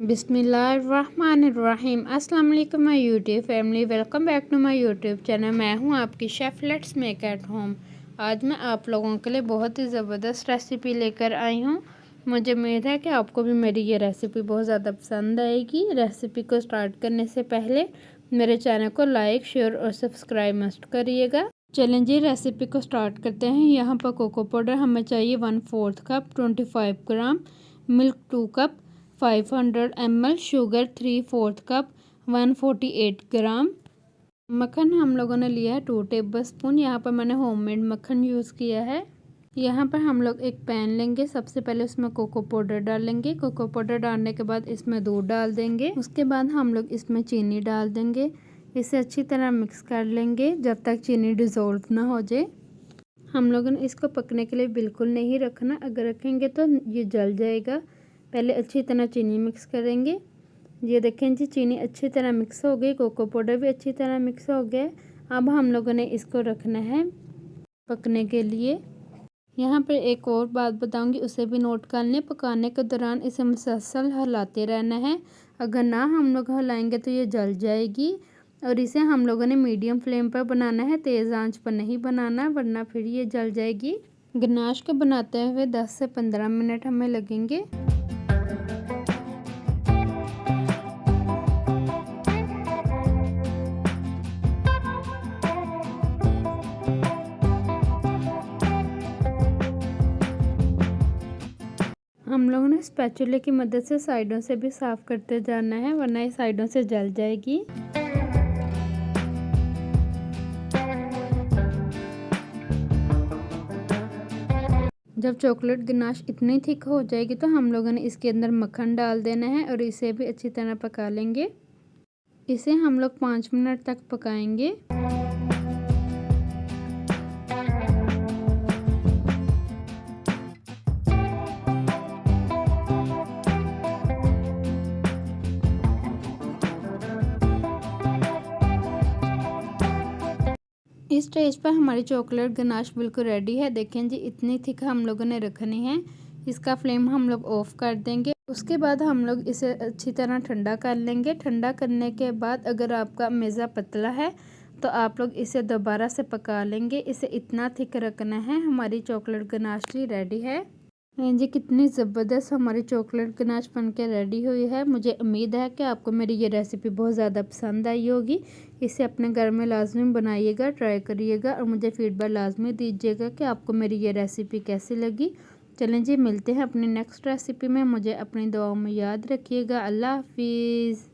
बिस्मिल्लाहिर्रहमानिर्रहीम। अस्सलाम वालेकुम my YouTube family, welcome back to my YouTube channel. मैं हूं आपकी chef let's make at home. आज मैं आप लोगों के लिए बहुत ही ज़बरदस्त रेसिपी लेकर आई हूं। मुझे उम्मीद है कि आपको भी मेरी ये रेसिपी बहुत ज़्यादा पसंद आएगी। रेसिपी को स्टार्ट करने से पहले मेरे चैनल को लाइक, शेयर और सब्सक्राइब मस्ट करिएगा। चलें जी, रेसिपी को स्टार्ट करते हैं। यहाँ पर कोको पाउडर हमें चाहिए 1/4 cup, 25 gram, milk 2 cup, 500 ml, sugar 3/4 cup, 148 gram. मक्खन हम लोगों ने लिया है 2 टेबल स्पून। यहाँ पर मैंने होममेड मक्खन यूज़ किया है। यहाँ पर हम लोग एक पैन लेंगे। सबसे पहले उसमें कोको पाउडर डालेंगे। कोको पाउडर डालने के बाद इसमें दूध डाल देंगे। उसके बाद हम लोग इसमें चीनी डाल देंगे। इसे अच्छी तरह मिक्स कर लेंगे जब तक चीनी डिज़ोल्व ना हो जाए। हम लोगों ने इसको पकने के लिए बिल्कुल नहीं रखना, अगर रखेंगे तो ये जल जाएगा। पहले अच्छी तरह चीनी मिक्स करेंगे। ये देखें जी, चीनी अच्छी तरह मिक्स हो गई, कोको पाउडर भी अच्छी तरह मिक्स हो गया। अब हम लोगों ने इसको रखना है पकने के लिए। यहाँ पर एक और बात बताऊंगी, उसे भी नोट कर लें। पकाने के दौरान इसे मुसलसल हिलाते रहना है। अगर ना हम लोग हिलाएंगे तो ये जल जाएगी। और इसे हम लोगों ने मीडियम फ्लेम पर बनाना है, तेज़ आंच पर नहीं बनाना, वरना फिर ये जल जाएगी। गनाश को बनाते हुए 10 से 15 मिनट हमें लगेंगे। हम लोगों ने स्पैचुले की मदद से साइडों से भी साफ़ करते जाना है, वरना ये साइडों से जल जाएगी। जब चॉकलेट गनाश इतनी थिक हो जाएगी तो हम लोगों ने इसके अंदर मक्खन डाल देना है और इसे भी अच्छी तरह पका लेंगे। इसे हम लोग 5 मिनट तक पकाएंगे। इस स्टेज पर हमारी चॉकलेट गनाश बिल्कुल रेडी है। देखें जी, इतनी थिक हम लोगों ने रखनी है। इसका फ्लेम हम लोग ऑफ कर देंगे। उसके बाद हम लोग इसे अच्छी तरह ठंडा कर लेंगे। ठंडा करने के बाद अगर आपका मेज़ा पतला है तो आप लोग इसे दोबारा से पका लेंगे। इसे इतना थिक रखना है। हमारी चॉकलेट गनाश जी रेडी है। जी, कितनी ज़बरदस्त हमारी चॉकलेट गनाश बन के रेडी हुई है। मुझे उम्मीद है कि आपको मेरी ये रेसिपी बहुत ज़्यादा पसंद आई होगी। इसे अपने घर में लाजमी बनाइएगा, ट्राई करिएगा और मुझे फीडबैक लाजमी दीजिएगा कि आपको मेरी ये रेसिपी कैसी लगी। चलें जी, मिलते हैं अपनी नेक्स्ट रेसिपी में। मुझे अपनी दुआओं में याद रखिएगा। अल्लाह हाफिज़।